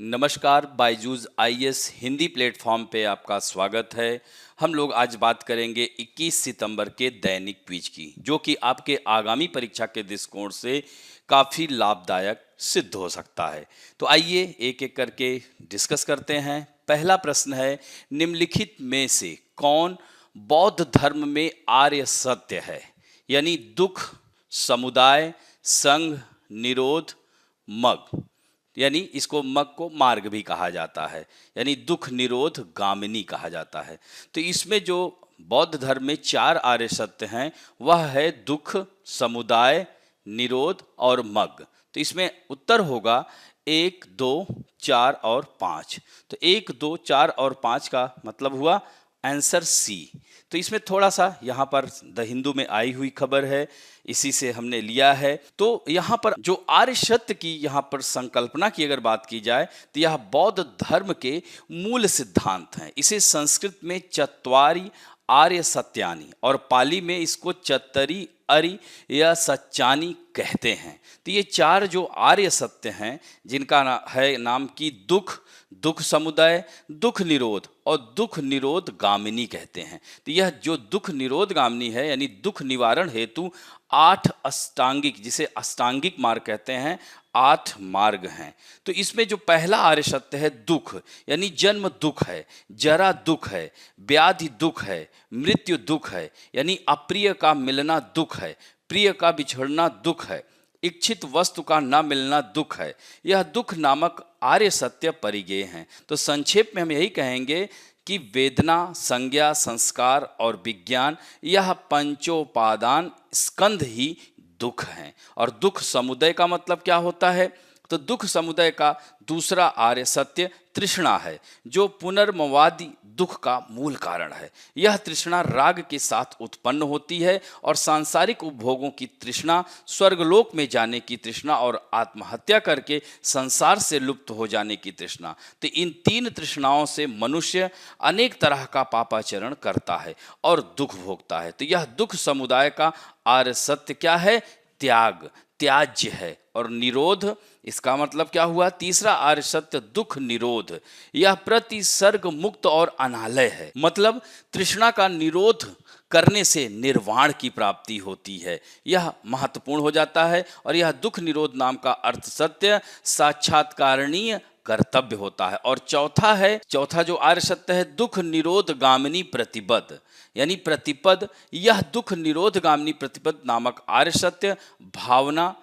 नमस्कार, Byju's IAS Hindi platform पे आपका स्वागत है। हम लोग आज बात करेंगे 21 सितंबर के दैनिक क्विज की, जो कि आपके आगामी परीक्षा के दृष्टिकोण से काफ़ी लाभदायक सिद्ध हो सकता है। तो आइए एक एक करके डिस्कस करते हैं। पहला प्रश्न है, निम्नलिखित में से कौन बौद्ध धर्म में आर्य सत्य है? यानी दुख, समुदाय, संघ, निरोध, मग। यानी इसको मग को मार्ग भी कहा जाता है, यानी दुख निरोध गामिनी कहा जाता है। तो इसमें जो बौद्ध धर्म में चार आर्य सत्य हैं वह है दुख, समुदाय, निरोध और मग। तो इसमें उत्तर होगा 1, 2, 4 और 5। तो 1, 2, 4 और 5 का मतलब हुआ आंसर सी। तो इसमें थोड़ा सा यहाँ पर द हिंदू में आई हुई खबर है, इसी से हमने लिया है। तो यहाँ पर जो आर्य सत्य की यहाँ पर संकल्पना की अगर बात की जाए तो यह बौद्ध धर्म के मूल सिद्धांत हैं। इसे संस्कृत में चत्वारि आर्य सत्यानि और पाली में इसको चत्तरी अरि या सच्चानी कहते हैं। तो ये चार जो आर्य सत्य हैं जिनका है नाम की दुख, दुख समुदाय, दुख निरोध और दुख निरोध गामिनी कहते हैं। तो यह जो दुख निरोध गामिनी है यानी दुख निवारण हेतु 8 अष्टांगिक, जिसे अष्टांगिक मार्ग कहते हैं, 8 मार्ग हैं। तो इसमें जो पहला आर्य सत्य है दुख, यानी जन्म दुख है, जरा दुख है, व्याधि दुख है, मृत्यु दुख है, यानी अप्रिय का मिलना दुख है, प्रिय का बिछड़ना दुख है, इच्छित वस्तु का न मिलना दुख है। यह दुख नामक आर्य सत्य परिगेय हैं। तो संक्षेप में हम यही कहेंगे कि वेदना, संज्ञा, संस्कार और विज्ञान यह पंचोपादान स्कंध ही दुख हैं। और दुख समुदय का मतलब क्या होता है? तो दुख समुदय का दूसरा आर्य सत्य तृष्णा है, जो पुनर्मवादी दुख का मूल कारण है। यह तृष्णा राग के साथ उत्पन्न होती है और सांसारिक उपभोगों की तृष्णा, स्वर्गलोक में जाने की तृष्णा और आत्महत्या करके संसार से लुप्त हो जाने की तृष्णा। तो इन तीन तृष्णाओं से मनुष्य अनेक तरह का पापाचरण करता है और दुख भोगता है। तो यह दुख समुदाय का आर्य सत्य क्या है? त्याग, त्याज्य है। और निरोध, इसका मतलब क्या हुआ? तीसरा आर्य सत्य दुख निरोध, यह प्रतिसर्ग मुक्त और अनालय है। मतलब तृष्णा का निरोध करने से निर्वाण की प्राप्ति होती है, यह महत्वपूर्ण हो जाता है। और यह दुख निरोध नाम का अर्थ सत्य साक्षात्कारणीय कर्तव्य होता है। और चौथा जो आर्य सत्य है दुख निरोध गामिनी प्रतिपद, यानी प्रतिपद, यह दुख निरोध गामिनी प्रतिपद नामक आर्य सत्य भावना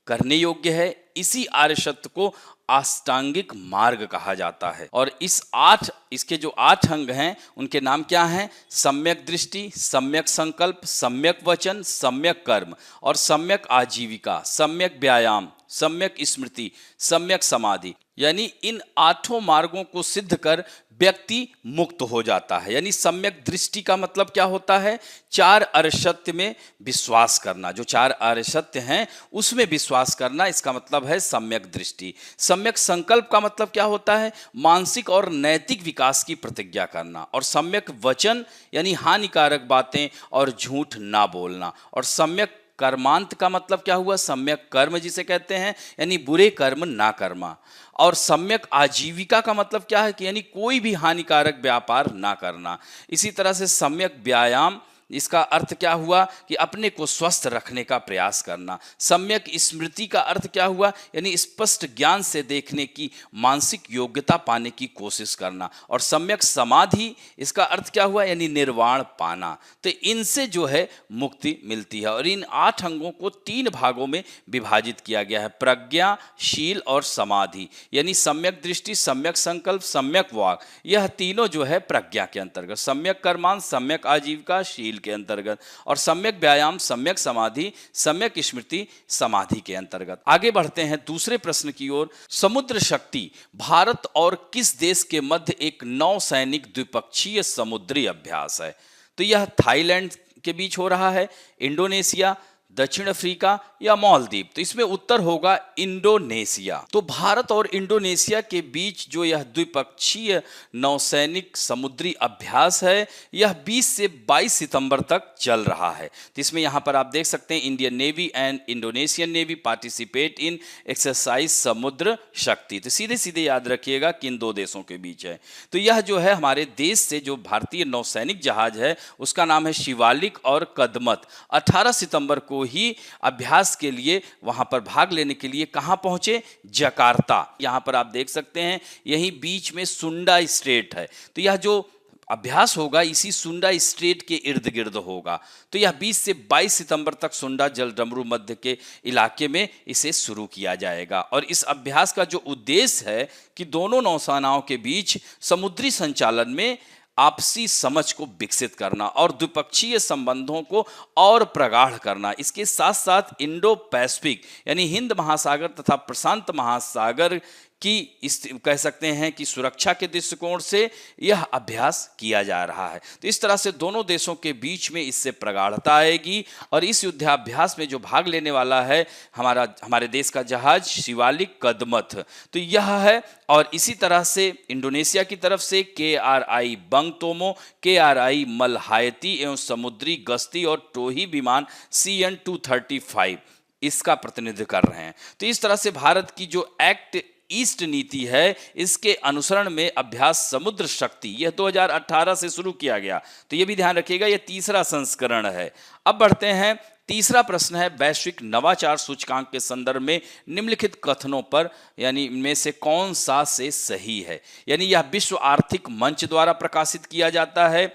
करने योग्य है। इसी आर्य सत्य को अष्टांगिक मार्ग कहा जाता है। और इसके जो 8 अंग हैं उनके नाम क्या हैं? सम्यक दृष्टि, सम्यक संकल्प, सम्यक वचन, सम्यक कर्म और सम्यक आजीविका, सम्यक व्यायाम, सम्यक स्मृति, सम्यक समाधि। यानी इन 8 मार्गों को सिद्ध कर व्यक्ति मुक्त हो जाता है। यानी सम्यक दृष्टि का मतलब क्या होता है? 4 आर्य सत्य में विश्वास करना। जो 4 आर्य सत्य हैं उसमें विश्वास करना, इसका मतलब है सम्यक दृष्टि। सम्यक संकल्प का मतलब क्या होता है? मानसिक और नैतिक विकास की प्रतिज्ञा करना। और सम्यक वचन यानी हानिकारक बातें और झूठ ना बोलना। और सम्यक कर्मांत का मतलब क्या हुआ? सम्यक कर्म जिसे कहते हैं, यानी बुरे कर्म ना करना। और सम्यक आजीविका का मतलब क्या है? कि यानी कोई भी हानिकारक व्यापार ना करना। इसी तरह से सम्यक व्यायाम, इसका अर्थ क्या हुआ? कि अपने को स्वस्थ रखने का प्रयास करना। सम्यक स्मृति का अर्थ क्या हुआ? यानी स्पष्ट ज्ञान से देखने की मानसिक योग्यता पाने की कोशिश करना। और सम्यक समाधि, इसका अर्थ क्या हुआ? यानी निर्वाण पाना। तो इनसे जो है मुक्ति मिलती है। और इन 8 अंगों को 3 भागों में विभाजित किया गया है, प्रज्ञा, शील और समाधि। यानी सम्यक दृष्टि, सम्यक संकल्प, सम्यक वाक, यह तीनों जो है प्रज्ञा के अंतर्गत। सम्यक कर्मांत, सम्यक आजीविका शील के अंतर्गत। और सम्यक व्यायाम, सम्यक समाधि, सम्यक स्मृति समाधि के अंतर्गत। आगे बढ़ते हैं दूसरे प्रश्न की ओर। समुद्र शक्ति भारत और किस देश के मध्य एक नौसैनिक द्विपक्षीय समुद्री अभ्यास है? तो यह थाईलैंड के बीच हो रहा है, इंडोनेशिया, दक्षिण अफ्रीका या मालदीव? तो इसमें उत्तर होगा इंडोनेशिया। तो भारत और इंडोनेशिया के बीच जो यह द्विपक्षीय नौसैनिक समुद्री अभ्यास है, यह 20 से 22 सितंबर तक चल रहा है। तो इसमें यहाँ पर आप देख सकते हैं Indian navy and Indonesian navy participate in exercise समुद्र शक्ति। तो सीधे सीधे याद रखिएगा कि इन दो देशों के बीच है। तो यह जो है हमारे देश से जो भारतीय नौसैनिक जहाज है उसका नाम है शिवालिक और कदमत। 18 सितंबर को ही अभ्यास के लिए वहां पर भाग लेने के लिए कहां पहुंचे? जकार्ता। यहां पर आप देख सकते हैं यही बीच में सुंडा स्ट्रेट है। तो यह जो अभ्यास होगा इसी सुंडा स्ट्रेट के इर्द गिर्द होगा। तो यह 20 से 22 सितंबर तक सुंडा जलडमरू मध्य के इलाके में इसे शुरू किया जाएगा। और इस अभ्यास का जो उद्देश्य है कि दोनों नौसेनाओं के बीच समुद्री संचालन में आपसी समझ को विकसित करना और द्विपक्षीय संबंधों को और प्रगाढ़ करना। इसके साथ साथ इंडो पैसिफिक यानी हिंद महासागर तथा प्रशांत महासागर की इस कह सकते हैं कि सुरक्षा के दृष्टिकोण से यह अभ्यास किया जा रहा है। तो इस तरह से दोनों देशों के बीच में इससे प्रगाढ़ता आएगी और इस युद्धाभ्यास में जो भाग लेने वाला है हमारे देश का जहाज शिवालिक कदमत, तो यह है। और इसी तरह से इंडोनेशिया की तरफ से KRI बंग तोमो, KRI मलहायती एवं समुद्री गश्ती और टोही विमान CN-235 इसका प्रतिनिधित्व कर रहे हैं। तो इस तरह से भारत की जो एक्ट ईस्ट नीति है इसके अनुसरण में अभ्यास समुद्र शक्ति यह 2018 से शुरू किया गया। तो यह भी ध्यान रखिएगा यह तीसरा संस्करण है। अब बढ़ते हैं, तीसरा प्रश्न है वैश्विक नवाचार सूचकांक के संदर्भ में निम्नलिखित कथनों पर यानी इनमें से कौन सा से सही है? यानी यह विश्व आर्थिक मंच द्वारा प्रकाशित किया जाता है।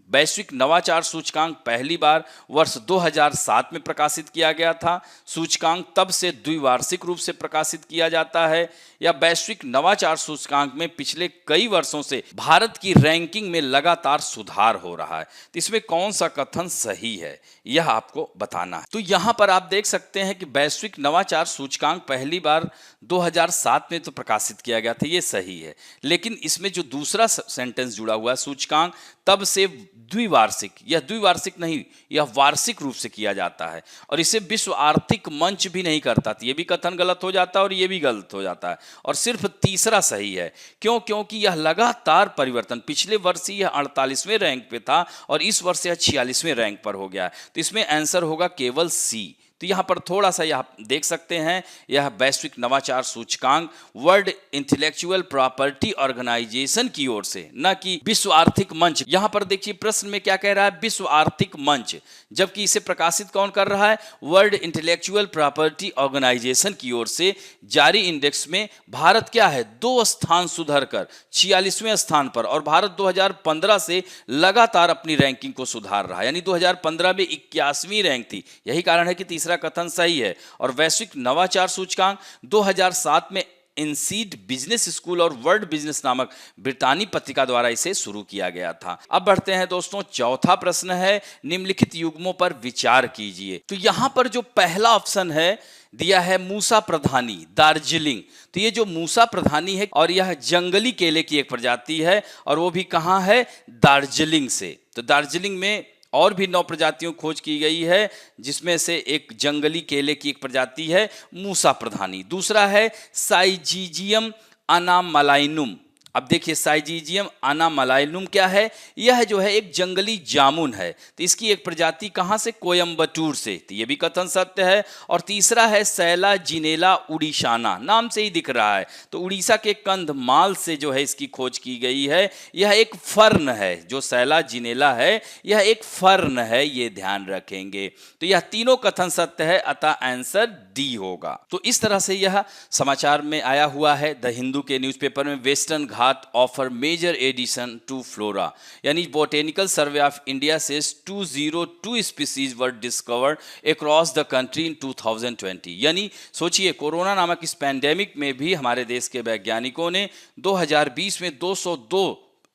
वैश्विक नवाचार सूचकांक पहली बार वर्ष 2007 में प्रकाशित किया गया था। सूचकांक तब से द्विवार्षिक रूप से प्रकाशित किया जाता है। या वैश्विक नवाचार सूचकांक में पिछले कई वर्षों से भारत की रैंकिंग में लगातार सुधार हो रहा है। तो इसमें कौन सा कथन सही है यह आपको बताना है। तो यहां पर आप देख सकते हैं कि वैश्विक नवाचार सूचकांक पहली बार 2007 में तो प्रकाशित किया गया था, ये सही है। लेकिन इसमें जो दूसरा सेंटेंस जुड़ा हुआ है सूचकांक तब से द्विवार्षिक, यह द्विवार्षिक नहीं यह वार्षिक रूप से किया जाता है और इसे विश्व आर्थिक मंच भी नहीं करता। ये भी कथन गलत हो जाता है और ये भी गलत हो जाता है और सिर्फ तीसरा सही है। क्यों? क्योंकि यह लगातार परिवर्तन, पिछले वर्ष यह 48वें रैंक पे था और इस वर्ष यह 46वें रैंक पर हो गया है। तो इसमें आंसर होगा केवल सी। तो यहाँ पर थोड़ा सा यह देख सकते हैं यह वैश्विक नवाचार सूचकांक वर्ल्ड इंटेलेक्चुअल प्रॉपर्टी ऑर्गेनाइजेशन की ओर से, न कि विश्व आर्थिक मंच। यहाँ पर देखिए प्रश्न में क्या कह रहा है, विश्व आर्थिक मंच, जबकि इसे प्रकाशित कौन कर रहा है? वर्ल्ड इंटेलेक्चुअल प्रॉपर्टी ऑर्गेनाइजेशन की ओर से जारी इंडेक्स में भारत क्या है? 2 स्थान सुधर कर 46वें स्थान पर और भारत 2015 से लगातार अपनी रैंकिंग को सुधार रहा है। यानी 2015 में 81वीं रैंक थी। यही कारण है कि तीसरा कथन सही है। और वैश्विक नवाचार सूचकांक 2007 में इनसीड बिजनेस स्कूल और वर्ल्ड बिजनेस नामक ब्रिटानी पत्रिका द्वारा इसे शुरू किया गया था। अब बढ़ते हैं दोस्तों, चौथा प्रश्न है निम्नलिखित युग्मों पर विचार कीजिए। तो यहां पर जो पहला ऑप्शन है दिया है मूसा प्रधानी दार्जिलिंग। तो ये जो मूसा प्रधानी है और यह जंगली केले की एक प्रजाति है और वो भी कहां है? दार्जिलिंग से। तो दार्जिलिंग में और भी 9 प्रजातियों खोज की गई है जिसमें से एक जंगली केले की एक प्रजाति है मूसा प्रधानी। दूसरा है साइजीजियम अनामलाइनुम। अब देखिए साइजीजियम अनामलाइनुम क्या है? यह जो है एक जंगली जामुन है। तो इसकी एक प्रजाति कहां से? कोयम्बटूर से। तो ये भी कथन सत्य है। और तीसरा है सैला जिनेला उड़ीसाना, नाम से ही दिख रहा है। तो उड़ीसा के कंधमाल से जो है इसकी खोज की गई है। यह एक फर्न है, जो सैला जिनेला है यह एक फर्न है, ये ध्यान रखेंगे। तो यह तीनों कथन सत्य है, अतः आंसर डी होगा। तो इस तरह से यह समाचार में आया हुआ है द हिंदू के न्यूज़पेपर में। Western Ghat offer major addition to flora, यानी botanical survey of India says 202 species were discovered across the country in 2020। यानी सोचिए कोरोना नामक इस पैंडेमिक में भी हमारे देश के वैज्ञानिकों ने 2020 में 202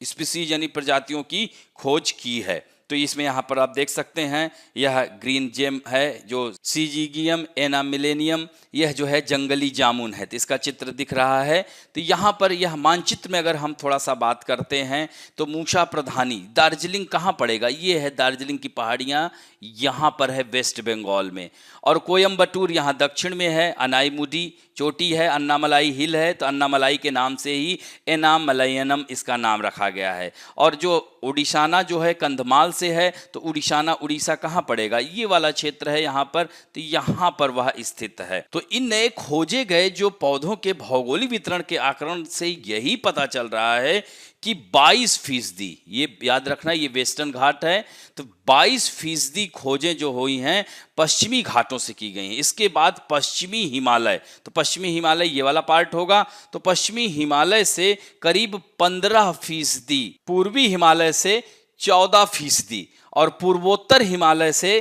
स्पीसीज यानी प्रजातियों की खोज की है। तो इसमें यहाँ पर आप देख सकते हैं यह ग्रीन जेम है जो सीजीगियम एनामिलेनियम, यह जो है जंगली जामुन है, तो इसका चित्र दिख रहा है। तो यहाँ पर यह मानचित्र में अगर हम थोड़ा सा बात करते हैं तो मूषा प्रधानी दार्जिलिंग कहाँ पड़ेगा, ये है दार्जिलिंग की पहाड़ियाँ, यहाँ पर है वेस्ट बंगाल में। और कोयम्बटूर यहाँ दक्षिण में है, अनाईमुडी चोटी है, अन्नामलाई हिल है, तो अन्नामलाई के नाम से ही एनामलयनम इसका नाम रखा गया है। और जो उड़ीसाना जो है कंधमाल से है, तो उड़ीसाना उड़ीसा कहाँ पड़ेगा, ये वाला क्षेत्र है यहाँ पर, तो यहाँ पर वह स्थित है। तो इन नए खोजे गए जो पौधों के भौगोलिक वितरण के आकलन से यही पता चल रहा है कि 22%, ये याद रखना ये वेस्टर्न घाट है, तो 22% खोजें जो हुई हैं पश्चिमी घाटों से की गई हैं। इसके बाद पश्चिमी हिमालय, तो पश्चिमी हिमालय ये वाला पार्ट होगा, तो पश्चिमी हिमालय से करीब 15%, पूर्वी हिमालय से 14% और पूर्वोत्तर हिमालय से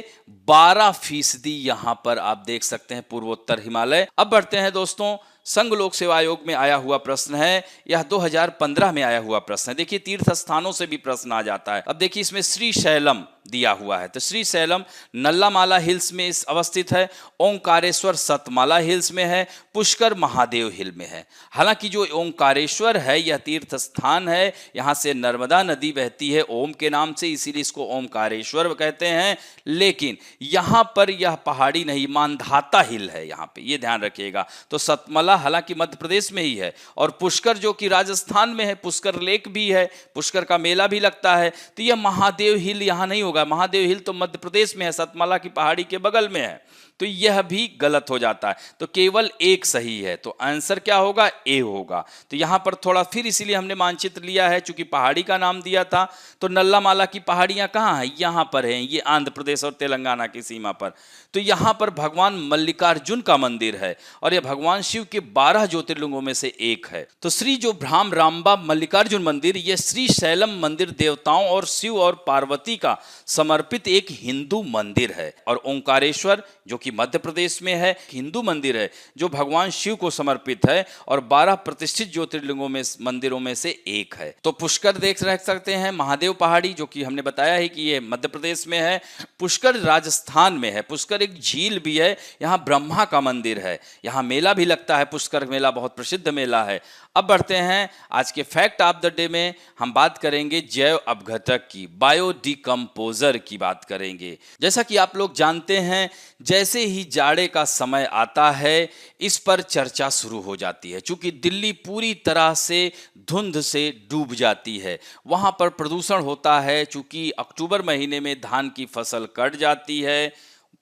12% यहाँ पर आप देख सकते हैं पूर्वोत्तर हिमालय। अब बढ़ते हैं दोस्तों, संघ लोक सेवा आयोग में आया हुआ प्रश्न है, यह 2015 में आया हुआ प्रश्न है। देखिए तीर्थ स्थानों से भी प्रश्न आ जाता है। अब देखिए इसमें श्री शैलम दिया हुआ है, तो श्री शैलम नल्लामाला हिल्स में अवस्थित है, ओंकारेश्वर सतमाला हिल्स में है, पुष्कर महादेव हिल में है। हालांकि जो ओंकारेश्वर है यह तीर्थ स्थान है, यहाँ से नर्मदा नदी बहती है ओम के नाम से, इसीलिए इसको ओंकारेश्वर कहते हैं। लेकिन यहाँ पर यह पहाड़ी नहीं, मानधाता हिल है यहाँ पे, ये ध्यान रखिएगा। तो सतमाला हालांकि मध्य प्रदेश में ही है, और पुष्कर जो कि राजस्थान में है, पुष्कर लेक भी है, पुष्कर का मेला भी लगता है। तो यह महादेव हिल यहाँ नहीं होगा, महादेव हिल तो मध्य प्रदेश में है, सतमाला की पहाड़ी के बगल में है, तो यह भी गलत हो जाता है। तो केवल एक सही है, तो आंसर क्या होगा, ए होगा। तो यहां पर थोड़ा फिर इसीलिए हमने मानचित्र लिया है, चूंकि पहाड़ी का नाम दिया था। तो नल्लामाला की पहाड़ियां कहां हैं, यहां पर हैं, ये आंध्र प्रदेश और तेलंगाना की सीमा पर। तो यहां पर भगवान मल्लिकार्जुन का मंदिर है, और यह भगवान शिव के 12 ज्योतिर्लिंगों में से एक है। तो श्री जो भ्राम रामबा मल्लिकार्जुन मंदिर, यह श्री शैलम मंदिर देवताओं और शिव और पार्वती का समर्पित एक हिंदू मंदिर है। और ओंकारेश्वर जो कि मध्य प्रदेश में है, हिंदू मंदिर है जो भगवान शिव को समर्पित है, और 12 प्रतिष्ठित ज्योतिर्लिंगों में मंदिरों में से एक है। तो पुष्कर देख रख सकते हैं, महादेव पहाड़ी जो कि हमने बताया है कि ये मध्य प्रदेश में है, पुष्कर राजस्थान में है। पुष्कर एक झील भी है, यहाँ ब्रह्मा का मंदिर है, यहाँ मेला भी लगता है, पुष्कर मेला बहुत प्रसिद्ध मेला है। अब बढ़ते हैं आज के फैक्ट ऑफ द डे में, हम बात करेंगे जैव अपघटक की, बायोडिकम्पोजर की बात करेंगे। जैसा कि आप लोग जानते हैं, जैसे ही जाड़े का समय आता है इस पर चर्चा शुरू हो जाती है। चूंकि दिल्ली पूरी तरह से धुंध से डूब जाती है, वहां पर प्रदूषण होता है, चूंकि अक्टूबर महीने में धान की फसल कट जाती है,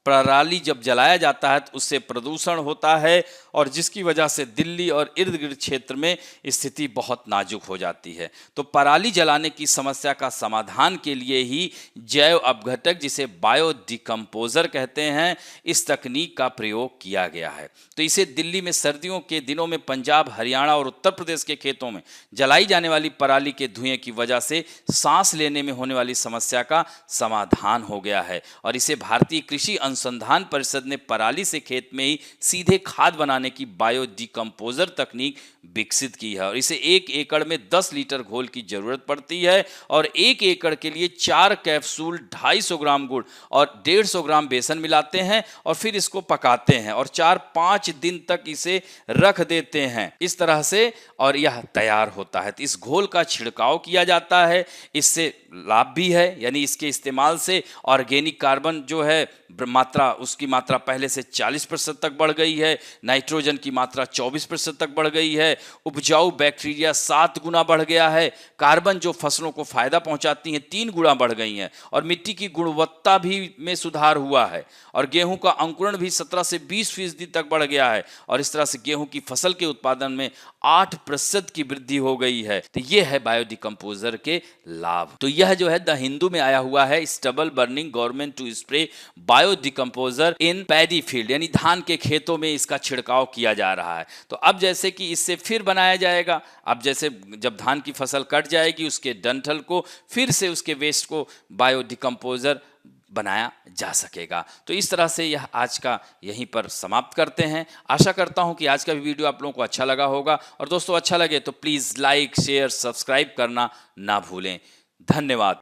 पराली जब जलाया जाता है तो उससे प्रदूषण होता है, और जिसकी वजह से दिल्ली और इर्द गिर्द क्षेत्र में स्थिति बहुत नाजुक हो जाती है। तो पराली जलाने की समस्या का समाधान के लिए ही जैव अपघटक, जिसे बायोडिकम्पोजर कहते हैं, इस तकनीक का प्रयोग किया गया है। तो इसे दिल्ली में सर्दियों के दिनों में पंजाब, हरियाणा और उत्तर प्रदेश के खेतों में जलाई जाने वाली पराली के धुएं की वजह से सांस लेने में होने वाली समस्या का समाधान हो गया है। और इसे भारतीय कृषि अनुसंधान परिषद ने पराली से खेत में ही सीधे खाद बनाने की बायोडिकम्पोजर तकनीक विकसित की है। और इसे 1 एकड़ में 10 लीटर घोल की जरूरत पड़ती है, और 1 एकड़ के लिए 4 कैप्सूल 250 ग्राम गुड़ और 150 ग्राम बेसन मिलाते हैं, और फिर इसको पकाते हैं और 4-5 दिन तक इसे रख देते हैं इस तरह से, और यह तैयार होता है। तो इस घोल का छिड़काव किया जाता है, इससे लाभ भी है, यानी इसके इस्तेमाल से ऑर्गेनिक कार्बन जो है मात्रा, उसकी मात्रा पहले से 40% तक बढ़ गई है, नाइट्रोजन की मात्रा 24% तक बढ़ गई है, उपजाऊ बैक्टीरिया 7 गुना बढ़ गया है, कार्बन जो फसलों को फायदा पहुंचाती हैं 3 गुना बढ़ गई हैं, और मिट्टी की गुणवत्ता भी में सुधार हुआ है, और गेहूं का अंकुरण भी 17 से 20% तक बढ़ गया है, और इस तरह से गेहूं की फसल के उत्पादन में 8% की वृद्धि हो गई है। तो यह है बायोडिकम्पोजर के लाभ। तो यह जो है द हिंदू में आया हुआ है, stubble burning government to spray biodecomposer in paddy field, यानी धान के खेतों में इसका छिड़काव किया जा रहा है। तो अब जैसे कि इससे फिर बनाया जाएगा, अब जैसे जब धान की फसल कट जाएगी उसके डंठल को फिर से उसके वेस्ट को बायोडिकम्पोजर बनाया जा सकेगा। तो इस तरह से यह आज का यहीं पर समाप्त करते हैं। आशा करता हूं कि आज का भी वीडियो आप लोगों को अच्छा लगा होगा, और दोस्तों अच्छा लगे तो प्लीज़ लाइक, शेयर, सब्सक्राइब करना ना भूलें। धन्यवाद।